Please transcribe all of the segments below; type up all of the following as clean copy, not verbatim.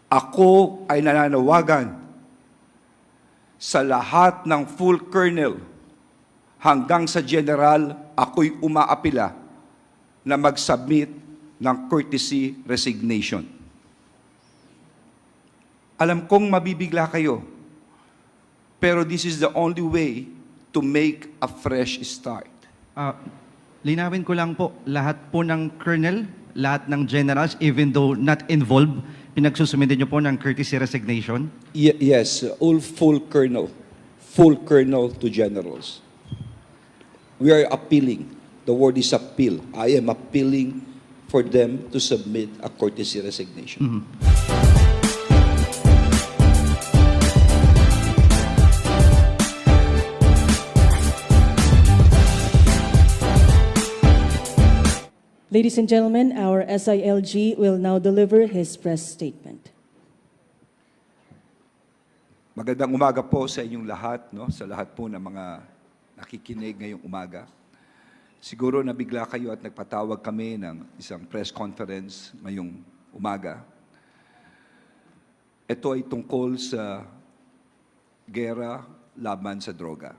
Ako ay nananawagan sa lahat ng full colonel hanggang sa general, ako'y umaapila na mag-submit ng courtesy resignation. Alam kong mabibigla kayo, pero this is the only way to make a fresh start. Linawin ko lang po, lahat po ng colonel, lahat ng generals, even though not involved, pinagsusumite niyo po ng courtesy resignation? Yes, all full colonel to generals. We are appealing. The word is appeal. I am appealing for them to submit a courtesy resignation. Ladies and gentlemen, our SILG will now deliver his press statement. Magandang umaga po sa inyong lahat, no? Sa lahat po ng mga nakikinig ngayong umaga. Siguro nabigla kayo at nagpatawag kami ng isang press conference ngayong umaga. Ito ay tungkol sa gera laban sa droga,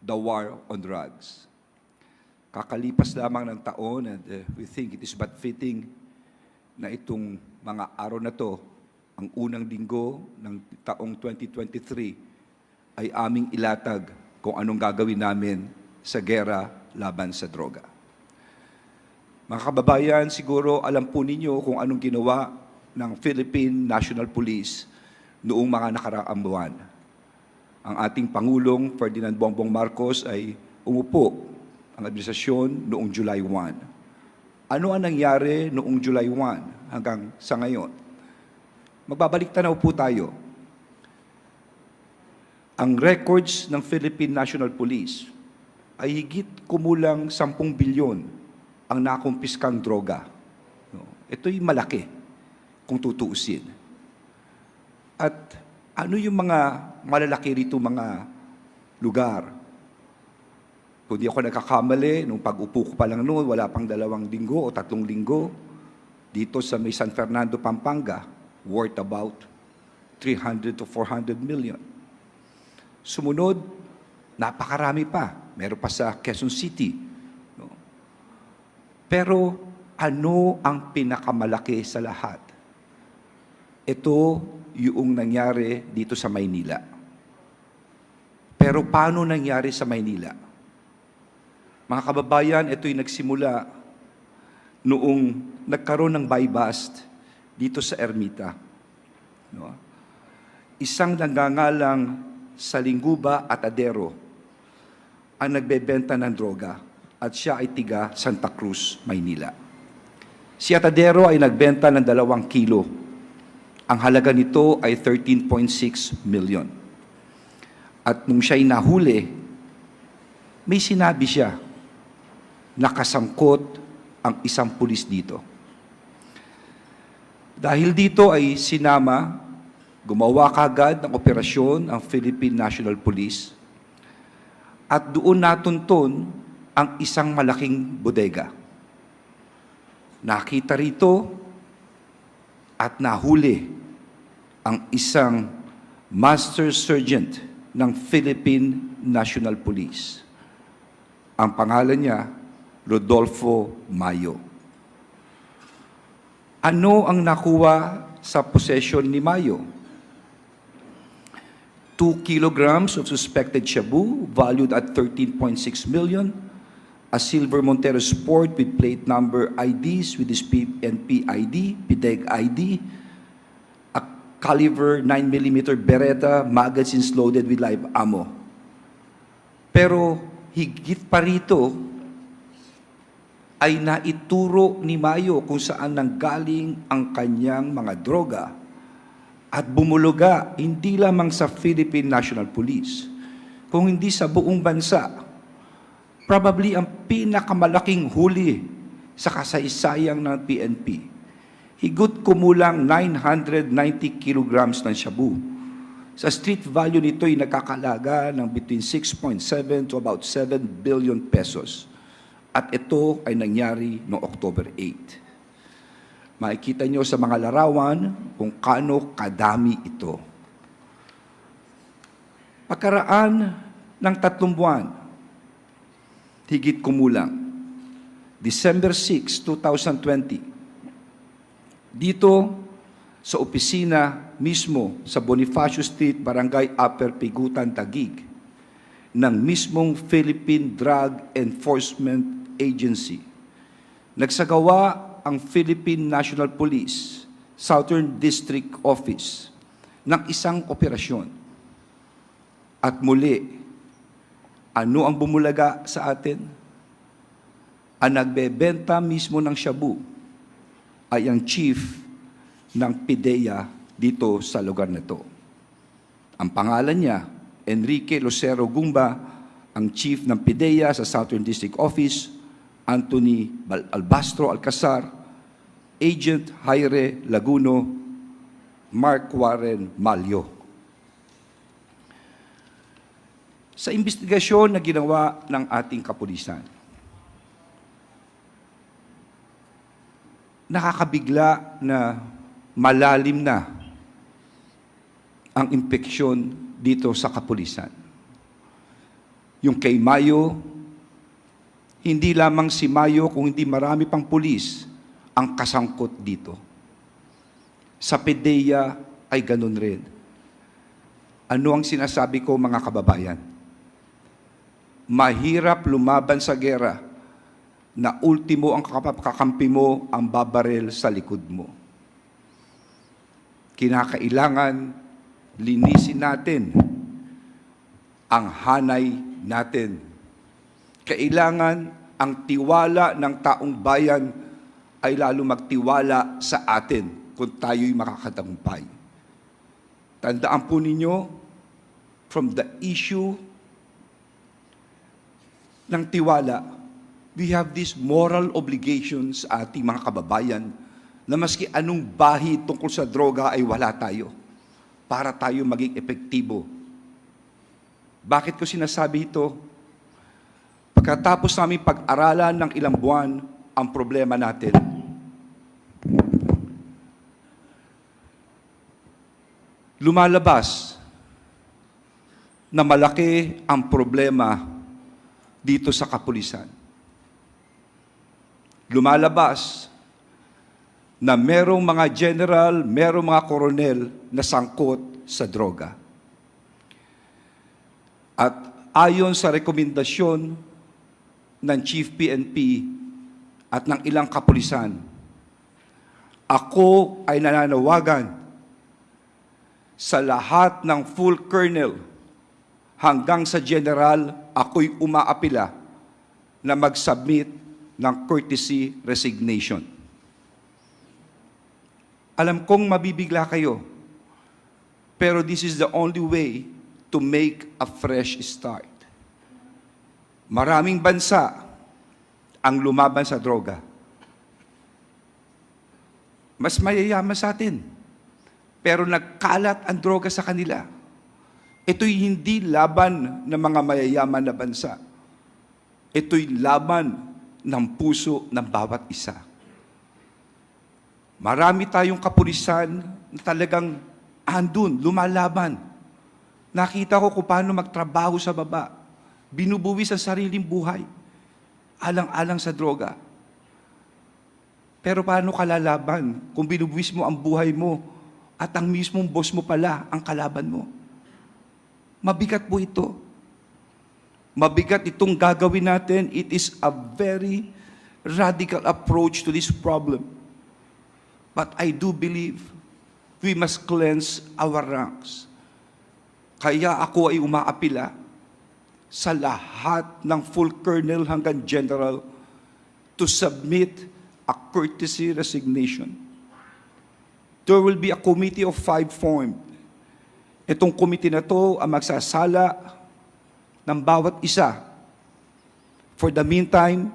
the war on drugs. Kakalipas lamang ng taon and we think it is but fitting na itong mga araw na to, ang unang linggo ng taong 2023, ay aming ilatag kung anong gagawin namin sa gera laban sa droga. Mga kababayan, siguro alam po ninyo kung anong ginawa ng Philippine National Police noong mga nakaraang buwan. Ang ating Pangulong Ferdinand Bongbong Marcos ay umupo ang administrasyon noong July 1. Ano ang nangyari noong July 1 hanggang sa ngayon? Magbabalik tanaw po tayo. Ang records ng Philippine National Police ay higit kumulang 10 bilyon ang nakumpiskang droga. Ito'y malaki kung tutuusin. At ano yung mga malalaki rito mga lugar? Kung di ako nagkakamali, nung pag-upo ko pa lang noon, wala pang 2 linggo o 3 linggo, dito sa may San Fernando, Pampanga, worth about 300 to 400 million. Sumunod, napakarami pa. Meron pa sa Quezon City. No? Pero ano ang pinakamalaki sa lahat? Ito yung nangyari dito sa Maynila. Pero paano nangyari sa Maynila? Mga kababayan, ito'y nagsimula noong nagkaroon ng buy-bust dito sa Ermita. No? Isang nagngangalang Salingguba at Adero ang nagbebenta ng droga at siya ay tiga Santa Cruz, Maynila. Si Atadero ay nagbenta ng 2 kilo. Ang halaga nito ay 13.6 million. At nung siya'y nahuli, may sinabi siya, nakasangkot ang isang pulis dito. Dahil dito ay sinama, gumawa kagad ng operasyon ang Philippine National Police at doon natunton ang isang malaking bodega. Nakita rito at nahuli ang isang Master Sergeant ng Philippine National Police. Ang pangalan niya, Rodolfo Mayo. Ano ang nakuha sa possession ni Mayo? 2 kilograms of suspected shabu valued at 13.6 million, a silver Montero Sport with plate number IDs with this PNP ID, PDEG ID, a caliber 9mm Beretta, magazines loaded with live ammo. Pero higit pa rito, ay naituro ni Mayo kung saan nanggaling ang kanyang mga droga at bumuluga hindi lamang sa Philippine National Police, kung hindi sa buong bansa. Probably ang pinakamalaking huli sa kasaysayang ng PNP. Higit kumulang 990 kilograms ng shabu. Sa street value nito ay nakakalaga ng between 6.7 to about 7 billion pesos. At ito ay nangyari noong October 8. Makikita nyo sa mga larawan kung kaano kadami ito. Pagkaraan ng 3 buwan, higit kumulang, December 6, 2020, dito sa opisina mismo sa Bonifacio Street, Barangay Upper Pigutan, Taguig, ng mismong Philippine Drug Enforcement Agency, nagsagawa ang Philippine National Police Southern District Office ng isang operasyon. At muli, ano ang bumulaga sa atin? Ang nagbebenta mismo ng shabu ay ang chief ng PIDEA dito sa lugar na ito. Ang pangalan niya, Enrique Lucero Gumba, ang chief ng PIDEA sa Southern District Office, Anthony Albastro Alcazar, Agent Jaire Laguno, Mark Warren Malyo. Sa investigasyon na ginawa ng ating kapulisan, nakakabigla na malalim na ang impeksyon dito sa kapulisan. Yung kay Mayo, hindi lamang si Mayo kung hindi marami pang pulis ang kasangkot dito. Sa PIDEA ay ganun rin. Ano ang sinasabi ko, mga kababayan? Mahirap lumaban sa gera na ultimo ang kakampi mo ang babarel sa likod mo. Kinakailangan linisin natin ang hanay natin. Kailangan ang tiwala ng taong bayan ay lalo magtiwala sa atin kung tayo'y makakatagumpay. Tandaan po ninyo, from the issue ng tiwala, we have these moral obligations sa ating mga kababayan na maski anong bahi tungkol sa droga ay wala tayo para tayo maging epektibo. Bakit ko sinasabi ito? Pagkatapos namin pag-aralan ng ilang buwan ang problema natin, lumalabas na malaki ang problema dito sa kapulisan. Lumalabas na merong mga general, merong mga koronel na sangkot sa droga. At ayon sa rekomendasyon ng Chief PNP at ng ilang kapulisan, ako ay nananawagan sa lahat ng full colonel hanggang sa general, ako'y umaapila na mag-submit ng courtesy resignation. Alam kong mabibigla kayo, pero this is the only way to make a fresh start. Maraming bansa ang lumaban sa droga. Mas mayayaman sa atin, pero nagkalat ang droga sa kanila. Ito'y hindi laban ng mga mayayaman na bansa. Ito'y laban ng puso ng bawat isa. Marami tayong kapulisan na talagang andun, lumalaban. Nakita ko kung paano magtrabaho sa baba. Binubuwis ang sariling buhay. Alang-alang sa droga. Pero paano ka lalaban kung binubuwis mo ang buhay mo at ang mismong boss mo pala ang kalaban mo? Mabigat po ito. Mabigat itong gagawin natin. It is a very radical approach to this problem. But I do believe we must cleanse our ranks. Kaya ako ay umaapila sa lahat ng full colonel hanggang general to submit a courtesy resignation. There will be a committee of 5 formed. Itong committee na to ang magsasala ng bawat isa. For the meantime,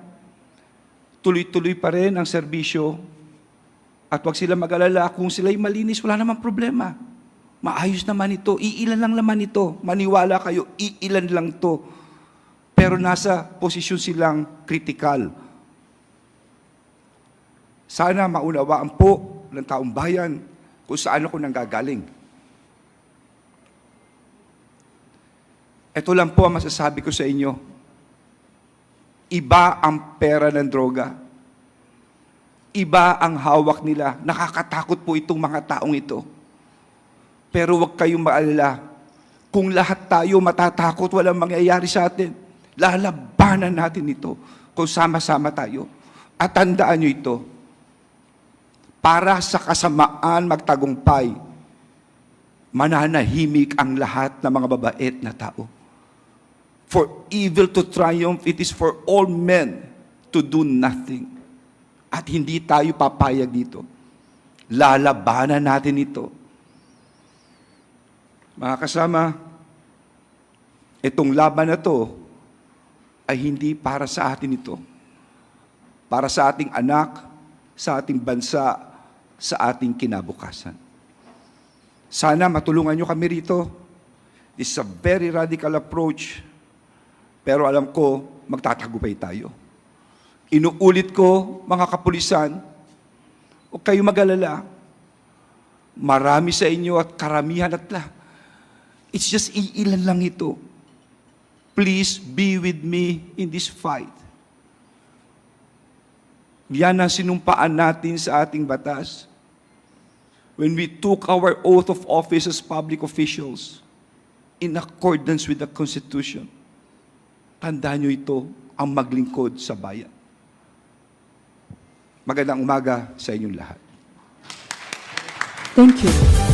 tuloy-tuloy pa rin ang serbisyo at huwag sila mag-alala kung sila'y malinis, wala namang problema. Maayos naman ito, iilan lang naman ito. Maniwala kayo, iilan lang to. Pero nasa posisyon silang kritikal. Sana maunawaan po ng taong bayan kung saan ako nanggagaling. Ito lang po ang masasabi ko sa inyo. Iba ang pera ng droga. Iba ang hawak nila. Nakakatakot po itong mga taong ito. Pero huwag kayong maalala. Kung lahat tayo matatakot, walang mangyayari sa atin. Lalabanan natin ito kung sama-sama tayo. At tandaan nyo ito. Para sa kasamaan magtagumpay, mananahimik ang lahat ng mga babait na tao. For evil to triumph, it is for all men to do nothing. At hindi tayo papayag dito. Lalabanan natin ito. Mga kasama, itong laban na to ay hindi para sa atin ito. Para sa ating anak, sa ating bansa, sa ating kinabukasan. Sana matulungan nyo kami rito. This is a very radical approach. Pero alam ko, magtatagumpay tayo. Inuulit ko, mga kapulisan, huwag kayo mag-alala. Marami sa inyo at karamihan at it's just iilan lang ito. Please be with me in this fight. Yan ang sinumpaan natin sa ating batas. When we took our oath of office as public officials in accordance with the Constitution. Tandaan nyo ito, ang maglingkod sa bayan. Magandang umaga sa inyong lahat. Thank you.